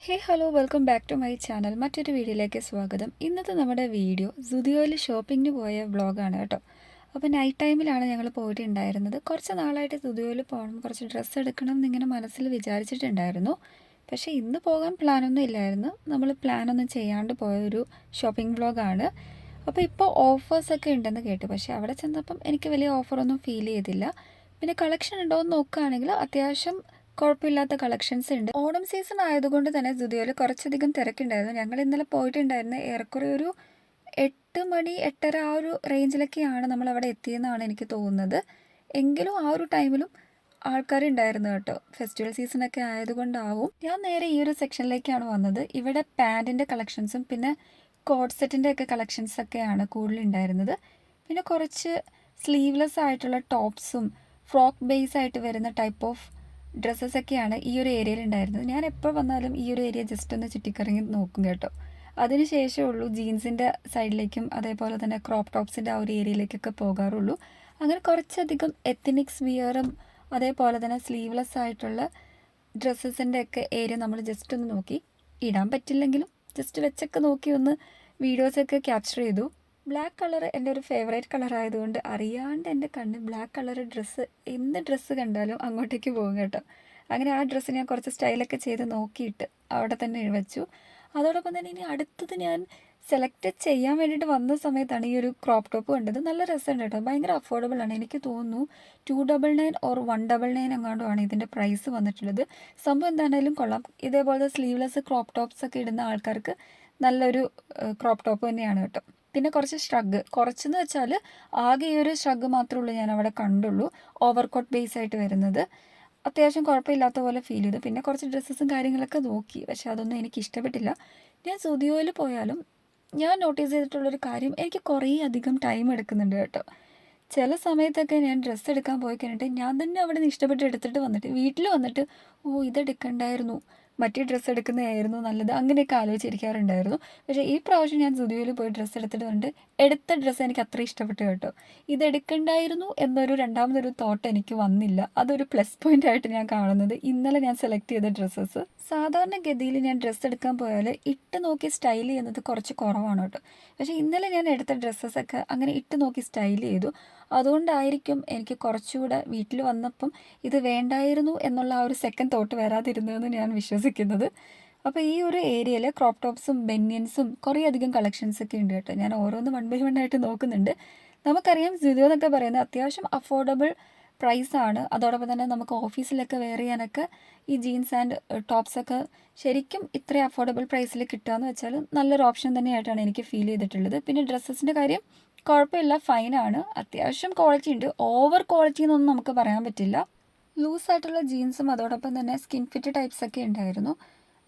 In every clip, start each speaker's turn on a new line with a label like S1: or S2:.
S1: Hey hello welcome back to my channel. മറ്റൊരു വീഡിയോയിലേക്ക് സ്വാഗതം. ഇന്നത്തെ നമ്മുടെ വീഡിയോ സുദിയോയിൽ ഷോപ്പിങ്ങിന് പോയ വ്ളോഗാണ് കേട്ടോ. അപ്പോൾ നൈറ്റ് ടൈമിലാണ് ഞങ്ങൾ പോയിട്ടുണ്ടായിരുന്നത്. കുറച്ച് നാളായിട്ട് സുദിയോയിൽ പോകണം, കുറച്ച് ഡ്രസ്സ് എടുക്കണം എന്നിങ്ങനെ മനസ്സിൽ വിചാരിച്ചിട്ടുണ്ടായിരുന്നു. പക്ഷേ ഇന്ന് പോകാൻ പ്ലാനൊന്നും ഇല്ലായിരുന്നു. നമ്മൾ പ്ലാനൊന്നും ചെയ്യാണ്ട് പോയൊരു ഷോപ്പിംഗ് വ്ളോഗാണ്. അപ്പോൾ ഇപ്പോൾ ഓഫേഴ്സൊക്കെ ഉണ്ടെന്ന് കേട്ടു. പക്ഷേ അവിടെ ചെന്നപ്പം എനിക്ക് വലിയ ഓഫറൊന്നും ഫീൽ ചെയ്തില്ല. പിന്നെ കളക്ഷൻ ഉണ്ടോ എന്ന് നോക്കുകയാണെങ്കിൽ അത്യാവശ്യം കുഴപ്പമില്ലാത്ത കളക്ഷൻസ് ഉണ്ട്. ഓണം സീസൺ ആയതുകൊണ്ട് തന്നെ സുദിയോയിൽ കുറച്ചധികം തിരക്കുണ്ടായിരുന്നു. ഞങ്ങൾ ഇന്നലെ പോയിട്ടുണ്ടായിരുന്നത് ഏറെക്കുറെ ഒരു 8 മണി 8:30 ആ ഒരു റേഞ്ചിലൊക്കെയാണ് നമ്മൾ അവിടെ എത്തിയെന്നാണ് എനിക്ക് തോന്നുന്നത്. എങ്കിലും ആ ഒരു ടൈമിലും ആൾക്കാരുണ്ടായിരുന്നു കേട്ടോ. ഫെസ്റ്റിവൽ സീസണൊക്കെ ആയതുകൊണ്ടാവും. ഞാൻ നേരെ ഈ ഒരു സെക്ഷനിലേക്കാണ് വന്നത്. ഇവിടെ പാൻറ്റിൻ്റെ കളക്ഷൻസും പിന്നെ കോഡ് സെറ്റിൻ്റെ ഒക്കെ കളക്ഷൻസൊക്കെയാണ് കൂടുതലുണ്ടായിരുന്നത്. പിന്നെ കുറച്ച് സ്ലീവ്ലെസ് ആയിട്ടുള്ള ടോപ്സും ഫ്രോക്ക് ബേസ് ആയിട്ട് വരുന്ന ടൈപ്പ് ഓഫ് ഡ്രസ്സസൊക്കെയാണ് ഈ ഒരു ഏരിയയിൽ ഉണ്ടായിരുന്നത്. ഞാൻ എപ്പോൾ വന്നാലും ഈ ഒരു ഏരിയ ജസ്റ്റ് ഒന്ന് ചുറ്റിക്കറങ്ങി നോക്കും കേട്ടോ. അതിന് ശേഷമുള്ളൂ ജീൻസിൻ്റെ സൈഡിലേക്കും അതേപോലെ തന്നെ ക്രോപ്പ് ടോപ്സിൻ്റെ ആ ഒരു ഏരിയയിലേക്കൊക്കെ പോകാറുള്ളൂ. അങ്ങനെ കുറച്ചധികം എത്നിക്സ് വിയറും അതേപോലെ തന്നെ സ്ലീവ്ലെസ് ആയിട്ടുള്ള ഡ്രസ്സസിൻ്റെ ഒക്കെ ഏരിയ നമ്മൾ ജസ്റ്റ് ഒന്ന് നോക്കി. ഇടാൻ പറ്റില്ലെങ്കിലും ജസ്റ്റ് വെച്ചൊക്കെ നോക്കി ഒന്ന് വീഡിയോസൊക്കെ ക്യാപ്ചർ ചെയ്തു. ബ്ലാക്ക് കളർ എൻ്റെ ഒരു ഫേവറേറ്റ് കളർ ആയതുകൊണ്ട് അറിയാണ്ട് എൻ്റെ കണ്ണ് ബ്ലാക്ക് കളർ ഡ്രസ്സ് എന്ത് ഡ്രസ്സ് കണ്ടാലും അങ്ങോട്ടേക്ക് പോകും കേട്ടോ. അങ്ങനെ ആ ഡ്രസ്സ് ഞാൻ കുറച്ച് സ്റ്റൈലൊക്കെ ചെയ്ത് നോക്കിയിട്ട് അവിടെ തന്നെ വെച്ചു. അതോടൊപ്പം തന്നെ ഇനി അടുത്തത് ഞാൻ സെലക്ട് ചെയ്യാൻ വേണ്ടിയിട്ട് വന്ന സമയത്താണ് ഈ ഒരു ക്രോപ്പ് ടോപ്പ് കണ്ടത്. നല്ല രസമുണ്ട് കേട്ടോ. ഭയങ്കര അഫോർഡബിൾ ആണ്. എനിക്ക് തോന്നുന്നു 299 ഓർ 199 എങ്ങാണ്ടുമാണ് ഇതിൻ്റെ പ്രൈസ് വന്നിട്ടുള്ളത്. സംഭവം എന്താണെങ്കിലും കൊള്ളാം. ഇതേപോലത്തെ സ്ലീവ്ലെസ് ക്രോപ്പ് ടോപ്സ് ഒക്കെ ഇടുന്ന ആൾക്കാർക്ക് നല്ലൊരു ക്രോപ്പ് ടോപ്പ് തന്നെയാണ് കേട്ടോ. പിന്നെ കുറച്ച് ഷ്രഗ്, കുറച്ചെന്ന് വെച്ചാൽ ആകെ ഈ ഒരു ഷ്രഗ് മാത്രമേ ഉള്ളൂ ഞാൻ അവിടെ കണ്ടുള്ളൂ. ഓവർകോട്ട് ബേസ് ആയിട്ട് വരുന്നത് അത്യാവശ്യം കുഴപ്പമില്ലാത്ത പോലെ ഫീൽ ചെയ്തു. പിന്നെ കുറച്ച് ഡ്രസ്സസും കാര്യങ്ങളൊക്കെ നോക്കി, പക്ഷെ അതൊന്നും എനിക്ക് ഇഷ്ടപ്പെട്ടില്ല. ഞാൻ സുദിയോയിൽ പോയാലും ഞാൻ നോട്ടീസ് ചെയ്തിട്ടുള്ളൊരു കാര്യം, എനിക്ക് കുറേ അധികം ടൈം എടുക്കുന്നുണ്ട് കേട്ടോ. ചില സമയത്തൊക്കെ ഞാൻ ഡ്രസ്സ് എടുക്കാൻ പോയി കഴിഞ്ഞിട്ട് ഞാൻ തന്നെ അവിടെ നിന്ന് ഇഷ്ടപ്പെട്ട് എടുത്തിട്ട് വന്നിട്ട് വീട്ടിൽ വന്നിട്ട് ഇതെടുക്കണ്ടായിരുന്നു, മറ്റേ ഡ്രസ്സ് എടുക്കുന്നതായിരുന്നു നല്ലത്, അങ്ങനെയൊക്കെ ആലോചിച്ചിരിക്കാറുണ്ടായിരുന്നു. പക്ഷേ ഈ പ്രാവശ്യം ഞാൻ സുദിയോയിൽ പോയി ഡ്രസ്സ് എടുത്തിട്ട് വന്നിട്ട് എടുത്ത ഡ്രസ്സ് എനിക്ക് അത്ര ഇഷ്ടപ്പെട്ടു കേട്ടോ. ഇതെടുക്കണ്ടായിരുന്നു എന്നൊരു രണ്ടാമതൊരു തോട്ട് എനിക്ക് വന്നില്ല. അതൊരു പ്ലസ് പോയിന്റ് ആയിട്ട് ഞാൻ കാണുന്നത് ഇന്നലെ ഞാൻ സെലക്ട് ചെയ്ത ഡ്രസ്സസ്. സാധാരണഗതിയിൽ ഞാൻ ഡ്രസ്സ് എടുക്കാൻ പോയാൽ ഇട്ട് നോക്കി സ്റ്റൈൽ ചെയ്യുന്നത് കുറച്ച് കുറവാണ് കേട്ടോ. പക്ഷേ ഇന്നലെ ഞാൻ എടുത്ത ഡ്രസ്സസൊക്കെ അങ്ങനെ ഇട്ട് നോക്കി സ്റ്റൈൽ ചെയ്തു. അതുകൊണ്ടായിരിക്കും എനിക്ക് കുറച്ചുകൂടെ വീട്ടിൽ വന്നപ്പം ഇത് വേണ്ടായിരുന്നു എന്നുള്ള ആ ഒരു സെക്കൻഡ് തോട്ട് വരാതിരുന്നതെന്ന് ഞാൻ വിശ്വസിക്കുന്നത്. അപ്പോൾ ഈ ഒരു ഏരിയയിൽ ക്രോപ്പ് ടോപ്സും ബനിയൻസും കുറേ അധികം കളക്ഷൻസൊക്കെ ഉണ്ട് കേട്ടോ. ഞാൻ ഓരോന്ന് 1 ബൈ 1 ആയിട്ട് നോക്കുന്നുണ്ട്. നമുക്കറിയാം സുദിയോ എന്നൊക്കെ പറയുന്നത് അത്യാവശ്യം അഫോർഡബിൾ പ്രൈസാണ്. അതോടൊപ്പം തന്നെ നമുക്ക് ഓഫീസിലൊക്കെ വെയർ ചെയ്യാനൊക്കെ ഈ ജീൻസ് ആൻഡ് ടോപ്സൊക്കെ ശരിക്കും ഇത്രയും അഫോർഡബിൾ പ്രൈസിൽ കിട്ടുക എന്ന് വെച്ചാൽ നല്ലൊരു ഓപ്ഷൻ തന്നെയായിട്ടാണ് എനിക്ക് ഫീൽ ചെയ്തിട്ടുള്ളത്. പിന്നെ ഡ്രസ്സസിൻ്റെ കാര്യം കുഴപ്പമില്ല, ഫൈനാണ്. അത്യാവശ്യം ക്വാളിറ്റി ഉണ്ട്. ഓവർ ക്വാളിറ്റി എന്നൊന്നും നമുക്ക് പറയാൻ പറ്റില്ല. ലൂസായിട്ടുള്ള ജീൻസും അതോടൊപ്പം തന്നെ സ്കിൻ ഫിറ്റ് ടൈപ്സൊക്കെ ഉണ്ടായിരുന്നു.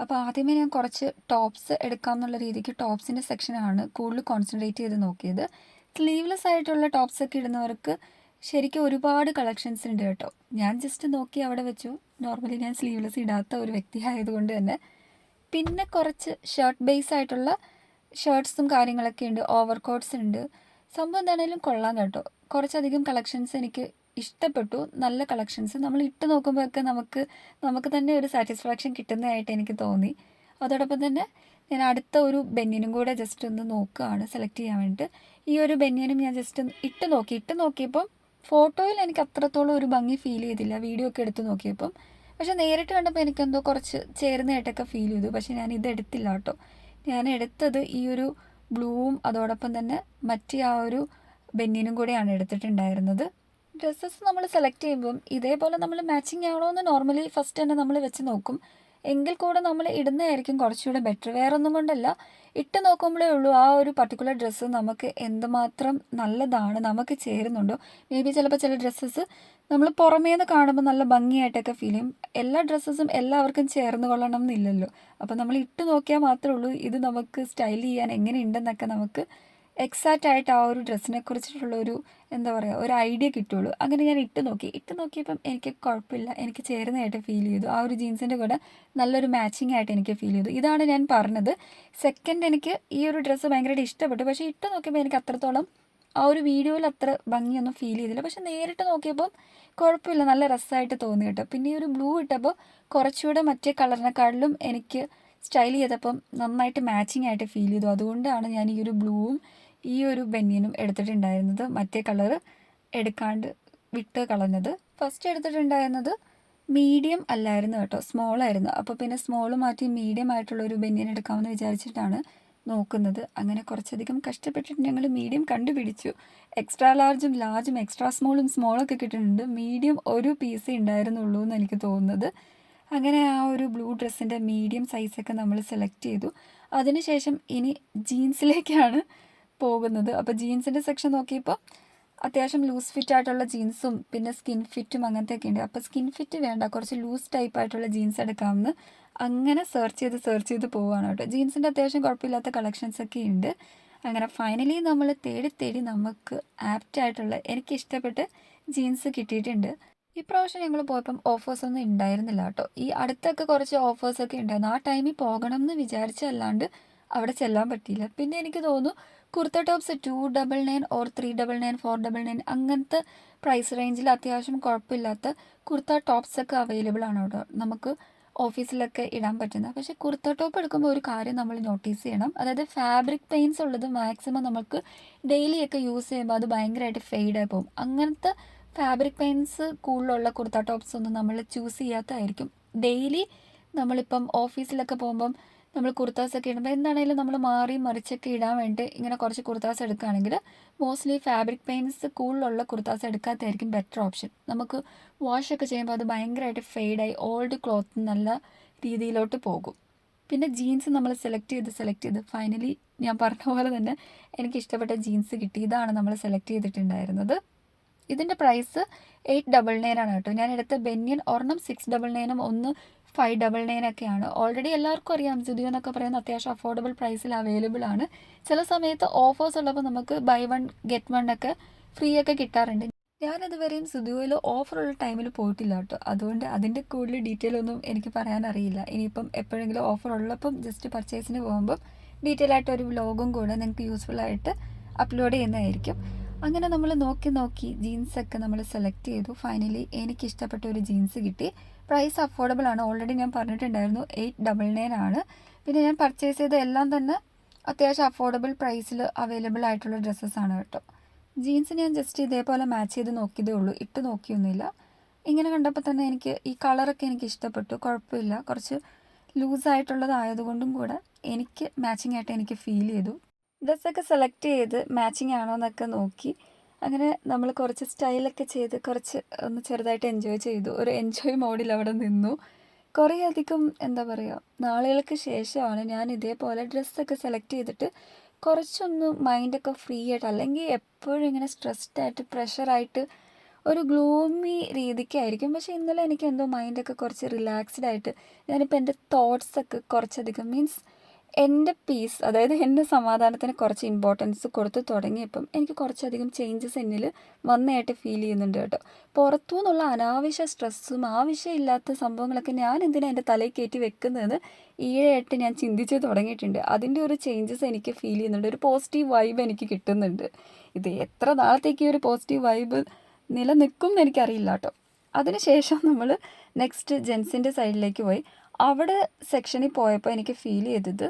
S1: അപ്പോൾ ആദ്യമേ ഞാൻ കുറച്ച് ടോപ്സ് എടുക്കാം എന്നുള്ള രീതിക്ക് ടോപ്സിൻ്റെ സെക്ഷനാണ് കൂടുതൽ കോൺസെൻട്രേറ്റ് ചെയ്ത് നോക്കിയത്. സ്ലീവ്ലെസ് ആയിട്ടുള്ള ടോപ്സൊക്കെ ഇടുന്നവർക്ക് ശരിക്കും ഒരുപാട് കളക്ഷൻസ് ഉണ്ട് കേട്ടോ. ഞാൻ ജസ്റ്റ് നോക്കി അവിടെ വെച്ചു. നോർമലി ഞാൻ സ്ലീവ്ലെസ് ഇടാത്ത ഒരു വ്യക്തി ആയതുകൊണ്ട് തന്നെ. പിന്നെ കുറച്ച് ഷർട്ട് ബേസ് ആയിട്ടുള്ള ഷർട്ട്സും കാര്യങ്ങളൊക്കെ ഉണ്ട്. ഓവർ കോട്ട്സ് ഉണ്ട്. സംഭവം എന്താണെങ്കിലും കൊള്ളാം കേട്ടോ. കുറച്ചധികം കളക്ഷൻസ് എനിക്ക് ഇഷ്ടപ്പെട്ടു. നല്ല കളക്ഷൻസ് നമ്മൾ ഇട്ട് നോക്കുമ്പോഴൊക്കെ നമുക്ക് തന്നെ ഒരു സാറ്റിസ്ഫാക്ഷൻ കിട്ടുന്നതായിട്ട് എനിക്ക് തോന്നി. അതോടൊപ്പം തന്നെ ഞാൻ അടുത്ത ഒരു ബനിയനും കൂടെ ജസ്റ്റ് ഒന്ന് നോക്കുകയാണ് സെലക്ട് ചെയ്യാൻ വേണ്ടിയിട്ട്. ഈ ഒരു ബനിയനും ഞാൻ ജസ്റ്റ് ഒന്ന് ഇട്ട് നോക്കിയപ്പം ഫോട്ടോയിൽ എനിക്ക് അത്രത്തോളം ഒരു ഭംഗി ഫീൽ ചെയ്തില്ല, വീഡിയോ ഒക്കെ എടുത്ത് നോക്കിയപ്പം. പക്ഷേ നേരിട്ട് കണ്ടപ്പോൾ എനിക്കെന്തോ കുറച്ച് ചേർന്നതായിട്ടൊക്കെ ഫീൽ ചെയ്തു. പക്ഷേ ഞാൻ ഇത് എടുത്തില്ല കേട്ടോ. ഞാൻ എടുത്തത് ഈ ഒരു ബ്ലൂവും അതോടൊപ്പം തന്നെ മറ്റേ ആ ഒരു ബനിയനും കൂടെയാണ് എടുത്തിട്ടുണ്ടായിരുന്നത്. ഡ്രസ്സസ് നമ്മൾ സെലക്ട് ചെയ്യുമ്പം ഇതേപോലെ നമ്മൾ മാച്ചിങ് ആണോ എന്ന് നോർമലി ഫസ്റ്റ് തന്നെ നമ്മൾ വെച്ച് നോക്കും. എങ്കിൽ കൂടെ നമ്മൾ ഇടുന്നതായിരിക്കും കുറച്ചുകൂടെ ബെറ്റർ. വേറൊന്നും കൊണ്ടല്ല, ഇട്ട് നോക്കുമ്പോഴേ ഉള്ളൂ ആ ഒരു പർട്ടിക്കുലർ ഡ്രസ്സ് നമുക്ക് എന്തുമാത്രം നല്ലതാണ്, നമുക്ക് ചേരുന്നുണ്ടോ. മേ ബി ചിലപ്പോൾ ചില ഡ്രസ്സസ് നമ്മൾ പുറമേന്ന് കാണുമ്പോൾ നല്ല ഭംഗിയായിട്ടൊക്കെ ഫീൽ ചെയ്യും. എല്ലാ ഡ്രസ്സസും എല്ലാവർക്കും ചേർന്ന് കൊള്ളണം എന്നില്ലല്ലോ. അപ്പോൾ നമ്മൾ ഇട്ട് നോക്കിയാൽ മാത്രമേ ഉള്ളൂ ഇത് നമുക്ക് സ്റ്റൈൽ ചെയ്യാൻ എങ്ങനെയുണ്ടെന്നൊക്കെ നമുക്ക് എക്സാക്റ്റ് ആയിട്ട് ആ ഒരു ഡ്രസ്സിനെ കുറിച്ചിട്ടുള്ളൊരു എന്താ പറയുക ഒരു ഐഡിയ കിട്ടുള്ളൂ. അങ്ങനെ ഞാൻ ഇട്ട് നോക്കിയപ്പം എനിക്ക് കുഴപ്പമില്ല, എനിക്ക് ചേരുന്നതായിട്ട് ഫീൽ ചെയ്തു. ആ ഒരു ജീൻസിൻ്റെ കൂടെ നല്ലൊരു മാച്ചിങ് ആയിട്ട് എനിക്ക് ഫീൽ ചെയ്തു. ഇതാണ് ഞാൻ പറഞ്ഞത്. സെക്കൻഡ്, എനിക്ക് ഈ ഒരു ഡ്രസ്സ് ഭയങ്കരമായിട്ട് ഇഷ്ടപ്പെട്ടു. പക്ഷേ ഇട്ട് നോക്കിയപ്പോൾ എനിക്ക് അത്രത്തോളം ആ ഒരു വീഡിയോയിൽ അത്ര ഭംഗിയൊന്നും ഫീൽ ചെയ്തില്ല. പക്ഷെ നേരിട്ട് നോക്കിയപ്പം കുഴപ്പമില്ല, നല്ല രസമായിട്ട് തോന്നി കേട്ടോ. പിന്നെ ഈ ഒരു ബ്ലൂ ഇട്ടപ്പോൾ കുറച്ചുകൂടെ മറ്റേ കളറിനെക്കാളിലും എനിക്ക് സ്റ്റൈൽ ചെയ്തപ്പം നന്നായിട്ട് മാച്ചിങ് ആയിട്ട് ഫീൽ ചെയ്തു. അതുകൊണ്ടാണ് ഞാൻ ഈ ഒരു ബ്ലൂവും ഈ ഒരു ബനിയനും എടുത്തിട്ടുണ്ടായിരുന്നത്, മറ്റേ കളറ് എടുക്കാണ്ട് വിട്ട് കളഞ്ഞത്. ഫസ്റ്റ് എടുത്തിട്ടുണ്ടായിരുന്നത് മീഡിയം അല്ലായിരുന്നു കേട്ടോ, സ്മോൾ ആയിരുന്നു. അപ്പോൾ പിന്നെ സ്മോൾ മാറ്റി മീഡിയം ആയിട്ടുള്ളൊരു ബനിയൻ എടുക്കാമെന്ന് വിചാരിച്ചിട്ടാണ് നോക്കുന്നത്. അങ്ങനെ കുറച്ചധികം കഷ്ടപ്പെട്ടിട്ട് ഞങ്ങൾ മീഡിയം കണ്ടുപിടിച്ചു. എക്സ്ട്രാ ലാർജും ലാർജും എക്സ്ട്രാ സ്മോളും സ്മോളൊക്കെ കിട്ടുന്നുണ്ട്. മീഡിയം ഒരു പീസേ ഉണ്ടായിരുന്നുള്ളൂ എന്ന് എനിക്ക് തോന്നുന്നത്. അങ്ങനെ ആ ഒരു ബ്ലൂ ഡ്രസ്സിൻ്റെ മീഡിയം സൈസൊക്കെ നമ്മൾ സെലക്ട് ചെയ്തു. അതിനുശേഷം ഇനി ജീൻസിലേക്കാണ് പോകുന്നത്. അപ്പോൾ ജീൻസിൻ്റെ സെക്ഷൻ നോക്കിയപ്പോൾ അത്യാവശ്യം ലൂസ് ഫിറ്റ് ആയിട്ടുള്ള ജീൻസും പിന്നെ സ്കിൻ ഫിറ്റും അങ്ങനത്തെയൊക്കെ ഉണ്ട്. അപ്പോൾ സ്കിൻ ഫിറ്റ് വേണ്ട, കുറച്ച് ലൂസ് ടൈപ്പ് ആയിട്ടുള്ള ജീൻസ് എടുക്കാമെന്ന് അങ്ങനെ സെർച്ച് ചെയ്ത് പോവുകയാണ് കേട്ടോ. ജീൻസിൻ്റെ അത്യാവശ്യം കുഴപ്പമില്ലാത്ത കളക്ഷൻസൊക്കെ ഉണ്ട്. അങ്ങനെ ഫൈനലി നമ്മൾ തേടി നമുക്ക് ആപ്റ്റായിട്ടുള്ള എനിക്കിഷ്ടപ്പെട്ട് ജീൻസ് കിട്ടിയിട്ടുണ്ട്. ഇപ്രാവശ്യം ഞങ്ങൾ പോയപ്പം ഓഫേഴ്സൊന്നും ഉണ്ടായിരുന്നില്ല കേട്ടോ. ഈ അടുത്തൊക്കെ കുറച്ച് ഓഫേഴ്സൊക്കെ ഉണ്ടായിരുന്നു. ആ ടൈമിൽ പോകണം എന്ന് വിചാരിച്ചല്ലാണ്ട് അവിടെ ചെല്ലാൻ പറ്റിയില്ല. പിന്നെ എനിക്ക് തോന്നുന്നു കുർത്ത ടോപ്സ് 299 ഓർ 399 499 അങ്ങനത്തെ പ്രൈസ് റേഞ്ചിൽ അത്യാവശ്യം കുഴപ്പമില്ലാത്ത കുർത്ത ടോപ്സൊക്കെ അവൈലബിൾ ആണ് കേട്ടോ, നമുക്ക് ഓഫീസിലൊക്കെ ഇടാൻ പറ്റുന്നത്. പക്ഷേ കുർത്ത ടോപ്പ് എടുക്കുമ്പോൾ ഒരു കാര്യം നമ്മൾ നോട്ടീസ് ചെയ്യണം, അതായത് ഫാബ്രിക് പെയിൻസ് ഉള്ളത് മാക്സിമം നമുക്ക് ഡെയിലിയൊക്കെ യൂസ് ചെയ്യുമ്പോൾ അത് ഭയങ്കരമായിട്ട് ഫെയ്ഡായി പോകും. അങ്ങനത്തെ ഫാബ്രിക് പെയിൻസ് കൂടുതലുള്ള കുർത്ത ടോപ്സ് ഒന്നും നമ്മൾ ചൂസ് ചെയ്യാത്തതായിരിക്കും. ഡെയിലി നമ്മളിപ്പം ഓഫീസിലൊക്കെ പോകുമ്പം നമ്മൾ കുർത്താസൊക്കെ ഇടുമ്പോൾ എന്താണെങ്കിലും നമ്മൾ മാറി മറിച്ചൊക്കെ ഇടാൻ വേണ്ടി ഇങ്ങനെ കുറച്ച് കുർത്താസ് എടുക്കുകയാണെങ്കിൽ മോസ്റ്റ്ലി ഫാബ്രിക് പെയിൻസ് കൂടുതലുള്ള കുർത്താസ് എടുക്കാത്തതായിരിക്കും ബെറ്റർ ഓപ്ഷൻ. നമുക്ക് വാഷൊക്കെ ചെയ്യുമ്പോൾ അത് ഭയങ്കരമായിട്ട് ഫെയ്ഡായി ഓൾഡ് ക്ലോത്ത് നല്ല രീതിയിലോട്ട് പോകും. പിന്നെ ജീൻസ് നമ്മൾ സെലക്ട് ചെയ്ത് ഫൈനലി ഞാൻ പറഞ്ഞ പോലെ തന്നെ എനിക്ക് ഇഷ്ടപ്പെട്ട ജീൻസ് കിട്ടി. ഇതാണ് നമ്മൾ സെലക്ട് ചെയ്തിട്ടുണ്ടായിരുന്നത്. ഇതിൻ്റെ പ്രൈസ് 899 ആണ് കേട്ടോ. ഞാൻ എടുത്ത ബനിയൻ ഒരെണ്ണം 699 ഒന്ന് 599 ഒക്കെയാണ്. ഓൾറെഡി എല്ലാവർക്കും അറിയാം സുഡിയോ എന്നൊക്കെ പറയുന്ന അത്യാവശ്യം അഫോർഡബിൾ പ്രൈസിൽ അവൈലബിൾ ആണ്. ചില സമയത്ത് ഓഫേഴ്സ് ഉള്ളപ്പോൾ നമുക്ക് ബൈ വൺ ഗെറ്റ് വൺ ഒക്കെ ഫ്രീ ഒക്കെ കിട്ടാറുണ്ട്. ഞാനതുവരെയും സുഡിയോയിൽ ഓഫറുള്ള ടൈമിൽ പോയിട്ടില്ല കേട്ടോ. അതുകൊണ്ട് അതിൻ്റെ കൂടുതൽ ഡീറ്റെയിൽ ഒന്നും എനിക്ക് പറയാനറിയില്ല. ഇനിയിപ്പം എപ്പോഴെങ്കിലും ഓഫർ ഉള്ളപ്പം ജസ്റ്റ് പർച്ചേസിന് പോകുമ്പം ഡീറ്റെയിൽ ആയിട്ട് ഒരു വ്ലോഗും കൂടെ നിങ്ങൾക്ക് യൂസ്ഫുള്ളായിട്ട് അപ്ലോഡ് ചെയ്യുന്നതായിരിക്കും. അങ്ങനെ നമ്മൾ നോക്കി ജീൻസൊക്കെ നമ്മൾ സെലക്ട് ചെയ്തു. ഫൈനലി എനിക്കിഷ്ടപ്പെട്ട ഒരു ജീൻസ് കിട്ടി. പ്രൈസ് അഫോർഡബിൾ ആണ്, ഓൾറെഡി ഞാൻ പറഞ്ഞിട്ടുണ്ടായിരുന്നു 899 ആണ്. പിന്നെ ഞാൻ പർച്ചേസ് ചെയ്ത എല്ലാം തന്നെ അത്യാവശ്യം അഫോർഡബിൾ പ്രൈസിൽ അവൈലബിൾ ആയിട്ടുള്ള ഡ്രസ്സസ്സാണ് കേട്ടോ. ജീൻസ് ഞാൻ ജസ്റ്റ് ഇതേപോലെ മാച്ച് ചെയ്ത് നോക്കിയതേ ഉള്ളൂ, ഇട്ട് നോക്കിയൊന്നുമില്ല. ഇങ്ങനെ കണ്ടപ്പോൾ തന്നെ എനിക്ക് ഈ കളറൊക്കെ എനിക്ക് ഇഷ്ടപ്പെട്ടു, കുഴപ്പമില്ല. കുറച്ച് ലൂസായിട്ടുള്ളതായതുകൊണ്ടും കൂടെ എനിക്ക് മാച്ചിങ് ആയിട്ട് എനിക്ക് ഫീൽ ചെയ്തു. ഡ്രസ്സൊക്കെ സെലക്ട് ചെയ്ത് മാച്ചിങ് ആണോ എന്നൊക്കെ നോക്കി അങ്ങനെ നമ്മൾ കുറച്ച് സ്റ്റൈലൊക്കെ ചെയ്ത് കുറച്ച് ഒന്ന് ചെറുതായിട്ട് എൻജോയ് ചെയ്തു. ഒരു എൻജോയ് മോഡിൽ അവിടെ നിന്നു. കുറേയധികം എന്താ പറയുക, നാളുകൾക്ക് ശേഷമാണ് ഞാൻ ഇതേപോലെ ഡ്രസ്സൊക്കെ സെലക്ട് ചെയ്തിട്ട് കുറച്ചൊന്ന് മൈൻഡൊക്കെ ഫ്രീ ആയിട്ട്, അല്ലെങ്കിൽ എപ്പോഴും ഇങ്ങനെ സ്ട്രെസ്ഡ് ആയിട്ട് പ്രഷറായിട്ട് ഒരു ഗ്ലൂമി രീതിക്കായിരിക്കും. പക്ഷേ ഇന്നലെ എനിക്ക് എന്തോ മൈൻഡൊക്കെ കുറച്ച് റിലാക്സ്ഡ് ആയിട്ട് ഞാനിപ്പോൾ എൻ്റെ തോട്ട്സൊക്കെ കുറച്ചധികം മീൻസ് എൻ്റെ പീസ്, അതായത് എൻ്റെ സമാധാനത്തിന് കുറച്ച് ഇമ്പോർട്ടൻസ് കൊടുത്ത് തുടങ്ങിയപ്പം എനിക്ക് കുറച്ചധികം ചേഞ്ചസ് എന്നിൽ വന്നതായിട്ട് ഫീൽ ചെയ്യുന്നുണ്ട് കേട്ടോ. പുറത്തു നിന്നുള്ള അനാവശ്യ സ്ട്രെസ്സും ആവശ്യമില്ലാത്ത സംഭവങ്ങളൊക്കെ ഞാൻ എന്തിനാണ് എൻ്റെ തലയിൽ കയറ്റി വെക്കുന്നതെന്ന് ഈയിടെയായിട്ട് ഞാൻ ചിന്തിച്ച് തുടങ്ങിയിട്ടുണ്ട്. അതിൻ്റെ ഒരു ചേഞ്ചസ് എനിക്ക് ഫീൽ ചെയ്യുന്നുണ്ട്. ഒരു പോസിറ്റീവ് വൈബ് എനിക്ക് കിട്ടുന്നുണ്ട്. ഇത് എത്ര നാളത്തേക്ക് ഈ ഒരു പോസിറ്റീവ് വൈബ് നിലനിൽക്കും എന്ന് എനിക്കറിയില്ല കേട്ടോ. അതിനുശേഷം നമ്മൾ നെക്സ്റ്റ് ജെൻസിൻ്റെ സൈഡിലേക്ക് പോയി. അവിടെ സെക്ഷനിൽ പോയപ്പോൾ എനിക്ക് ഫീൽ ചെയ്തത്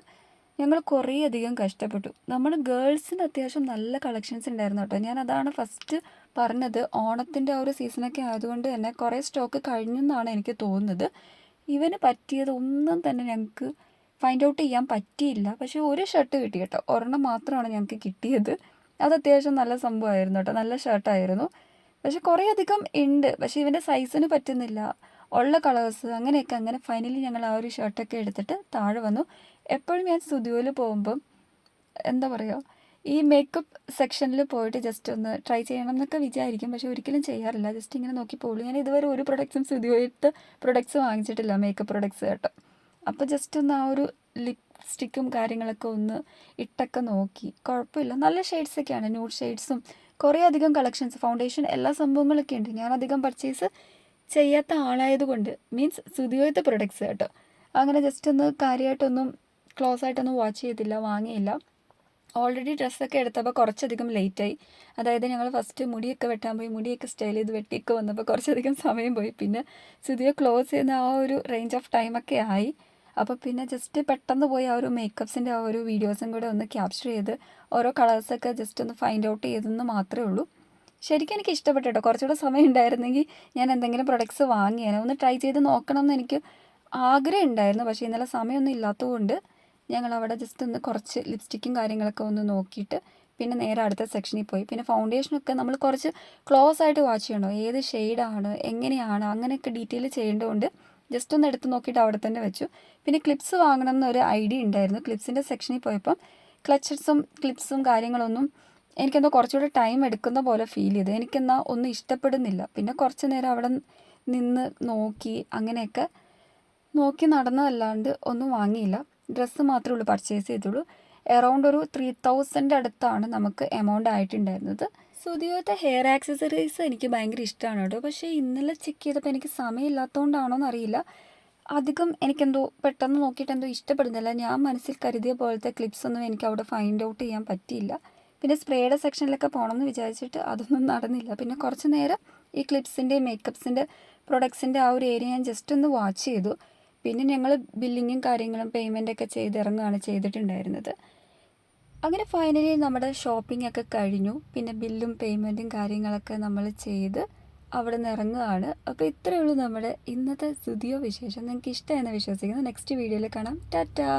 S1: ഞങ്ങൾ കുറേയധികം കഷ്ടപ്പെട്ടു. നമ്മൾ ഗേൾസിന് അത്യാവശ്യം നല്ല കളക്ഷൻസ് ഉണ്ടായിരുന്നു കേട്ടോ. ഞാൻ അതാണ് ഫസ്റ്റ് പറഞ്ഞത്, ഓണത്തിൻ്റെ ആ ഒരു സീസണൊക്കെ ആയതുകൊണ്ട് തന്നെ കുറേ സ്റ്റോക്ക് കഴിഞ്ഞെന്നാണ് എനിക്ക് തോന്നുന്നത്. ഇവന് പറ്റിയത് ഒന്നും തന്നെ ഞങ്ങൾക്ക് ഫൈൻഡ് ഔട്ട് ചെയ്യാൻ പറ്റിയില്ല. പക്ഷേ ഒരു ഷർട്ട് കിട്ടി കേട്ടോ, ഒരെണ്ണം മാത്രമാണ് ഞങ്ങൾക്ക് കിട്ടിയത്. അത് അത്യാവശ്യം നല്ല സംഭവമായിരുന്നു കേട്ടോ, നല്ല ഷർട്ടായിരുന്നു. പക്ഷെ കുറേയധികം ഉണ്ട്, പക്ഷേ ഇവൻ്റെ സൈസിന് പറ്റുന്നില്ല, ഉള്ള കളേഴ്സ് അങ്ങനെയൊക്കെ. അങ്ങനെ ഫൈനലി ഞങ്ങൾ ആ ഒരു ഷർട്ടൊക്കെ എടുത്തിട്ട് താഴെ വന്നു. എപ്പോഴും ഞാൻ സ്റ്റുഡിയോയിൽ പോകുമ്പം എന്താ പറയുക, ഈ മേക്കപ്പ് സെക്ഷനിൽ പോയിട്ട് ജസ്റ്റ് ഒന്ന് ട്രൈ ചെയ്യണം എന്നൊക്കെ വിചാരിക്കും, പക്ഷേ ഒരിക്കലും ചെയ്യാറില്ല. ജസ്റ്റ് ഇങ്ങനെ നോക്കി പോകുള്ളൂ. ഞാൻ ഇതുവരെ ഒരു പ്രൊഡക്ട്സും സ്റ്റുഡിയോയിലത്തെ പ്രൊഡക്ട്സ് വാങ്ങിച്ചിട്ടില്ല, മേക്കപ്പ് പ്രൊഡക്ട്സ് കേട്ടോ. അപ്പോൾ ജസ്റ്റ് ഒന്ന് ആ ഒരു ലിപ്സ്റ്റിക്കും കാര്യങ്ങളൊക്കെ ഒന്ന് ഇട്ടൊക്കെ നോക്കി, കുഴപ്പമില്ല, നല്ല ഷെയ്ഡ്സൊക്കെയാണ്, ന്യൂഡ് ഷെയ്ഡ്സും കുറേ അധികം കളക്ഷൻസ്, ഫൗണ്ടേഷൻ, എല്ലാ സംഭവങ്ങളൊക്കെ ഉണ്ട്. ഞാൻ അധികം പർച്ചേസ് ചെയ്യാത്ത ആളായതുകൊണ്ട്, മീൻസ് സ്റ്റുഡിയോയിലത്തെ പ്രൊഡക്ട്സ് കേട്ടോ. അങ്ങനെ ജസ്റ്റ് ഒന്ന് കാര്യമായിട്ടൊന്നും ക്ലോസ് ആയിട്ടൊന്നും വാച്ച് ചെയ്തില്ല, വാങ്ങിയില്ല. ഓൾറെഡി ഡ്രസ്സൊക്കെ എടുത്തപ്പോൾ കുറച്ചധികം ലേറ്റായി. അതായത് ഞങ്ങൾ ഫസ്റ്റ് മുടിയൊക്കെ വെട്ടാൻ പോയി, മുടിയൊക്കെ സ്റ്റൈൽ ചെയ്ത് വെട്ടിയൊക്കെ വന്നപ്പോൾ കുറച്ചധികം സമയം പോയി. പിന്നെ സ്റ്റുഡിയോ ക്ലോസ് ചെയ്യുന്ന ആ ഒരു റേഞ്ച് ഓഫ് ടൈമൊക്കെ ആയി. അപ്പോൾ പിന്നെ ജസ്റ്റ് പെട്ടെന്ന് പോയി ആ ഒരു മേക്കപ്സിൻ്റെ ആ ഒരു വീഡിയോസും കൂടെ ഒന്ന് ക്യാപ്ചർ ചെയ്ത് ഓരോ കളേഴ്സൊക്കെ ജസ്റ്റ് ഒന്ന് ഫൈൻഡ് ഔട്ട് ചെയ്തെന്ന് മാത്രമേ ഉള്ളൂ. ശരിക്കും എനിക്ക് ഇഷ്ടപ്പെട്ടു കേട്ടോ. കുറച്ചുകൂടെ സമയം ഉണ്ടായിരുന്നെങ്കിൽ ഞാൻ എന്തെങ്കിലും പ്രൊഡക്ട്സ് വാങ്ങിയേനെ. ഒന്ന് ട്രൈ ചെയ്ത് നോക്കണം എന്ന് എനിക്ക് ആഗ്രഹം ഉണ്ടായിരുന്നു. പക്ഷേ ഇന്നലെ സമയമൊന്നും ഇല്ലാത്തതുകൊണ്ട് ഞങ്ങളവിടെ ജസ്റ്റ് ഒന്ന് കുറച്ച് ലിപ്സ്റ്റിക്കും കാര്യങ്ങളൊക്കെ ഒന്ന് നോക്കിയിട്ട് പിന്നെ നേരെ അടുത്ത സെക്ഷനിൽ പോയി. പിന്നെ ഫൗണ്ടേഷനൊക്കെ നമ്മൾ കുറച്ച് ക്ലോസ് ആയിട്ട് വാച്ച് ചെയ്യണം. ഏത് ഷെയ്ഡാണ്, എങ്ങനെയാണ്, അങ്ങനെയൊക്കെ ഡീറ്റെയിൽ ചെയ്യേണ്ടതുകൊണ്ട് ജസ്റ്റ് ഒന്ന് എടുത്ത് നോക്കിയിട്ട് അവിടെ തന്നെ വെച്ചു. പിന്നെ ക്ലിപ്സ് വാങ്ങണം എന്നൊരു ഐഡിയ ഉണ്ടായിരുന്നു. ക്ലിപ്സിൻ്റെ സെക്ഷനിൽ പോയപ്പം ക്ലിപ്സും കാര്യങ്ങളൊന്നും എനിക്കെന്തോ കുറച്ചുകൂടി ടൈം എടുക്കുന്ന പോലെ ഫീൽ ചെയ്തു. എനിക്കെന്നാൽ ഒന്നും ഇഷ്ടപ്പെടുന്നില്ല. പിന്നെ കുറച്ച് നേരം അവിടെ നിന്ന് അങ്ങനെയൊക്കെ നോക്കി നടന്നതല്ലാണ്ട് ഒന്നും വാങ്ങിയില്ല. ഡ്രസ്സ് മാത്രമേ ഉള്ളൂ പർച്ചേസ് ചെയ്തുള്ളൂ. എറൗണ്ട് ഒരു 3000 അടുത്താണ് നമുക്ക് എമൗണ്ട് ആയിട്ടുണ്ടായിരുന്നത്. സുഡിയോത്തെ ഹെയർ ആക്സസറീസ് എനിക്ക് ഭയങ്കര ഇഷ്ടമാണ് കേട്ടോ. പക്ഷേ ഇന്നലെ ചെക്ക് ചെയ്തപ്പോൾ എനിക്ക് സമയമില്ലാത്തതുകൊണ്ടാണോ എന്നറിയില്ല, അധികം എനിക്കെന്തോ പെട്ടെന്ന് നോക്കിയിട്ട് എന്തോ ഇഷ്ടപ്പെടുന്നില്ല. ഞാൻ മനസ്സിൽ കരുതിയ പോലത്തെ ക്ലിപ്സ് ഒന്നും എനിക്ക് അവിടെ ഫൈൻഡ് ഔട്ട് ചെയ്യാൻ പറ്റിയില്ല. പിന്നെ സ്പ്രേയുടെ സെക്ഷനിലൊക്കെ പോകണമെന്ന് വിചാരിച്ചിട്ട് അതൊന്നും നടന്നില്ല. പിന്നെ കുറച്ച് നേരം ഈ ക്ലിപ്സിൻ്റെ മേക്കപ്സിൻ്റെ പ്രൊഡക്ട്സിൻ്റെ ആ ഒരു ഏരിയ ഞാൻ ജസ്റ്റ് ഒന്ന് വാച്ച് ചെയ്തു. പിന്നെ ഞങ്ങൾ ബില്ലിങ്ങും കാര്യങ്ങളും പേയ്മെൻറ്റൊക്കെ ചെയ്തിറങ്ങുകയാണ് ചെയ്തിട്ടുണ്ടായിരുന്നത്. അങ്ങനെ ഫൈനലി നമ്മുടെ ഷോപ്പിംഗ് ഒക്കെ കഴിഞ്ഞു. പിന്നെ ബില്ലും പേയ്മെൻറ്റും കാര്യങ്ങളൊക്കെ നമ്മൾ ചെയ്ത് അവിടെ നിന്ന് ഇറങ്ങുകയാണ്. അപ്പോൾ ഇത്രയേ ഉള്ളൂ നമ്മുടെ ഇന്നത്തെ സുഡിയോ വിശേഷം. നിങ്ങൾക്ക് ഇഷ്ടമായെന്ന് വിശ്വസിക്കുന്നു. നെക്സ്റ്റ് വീഡിയോയിൽ കാണാം. ടാറ്റാ.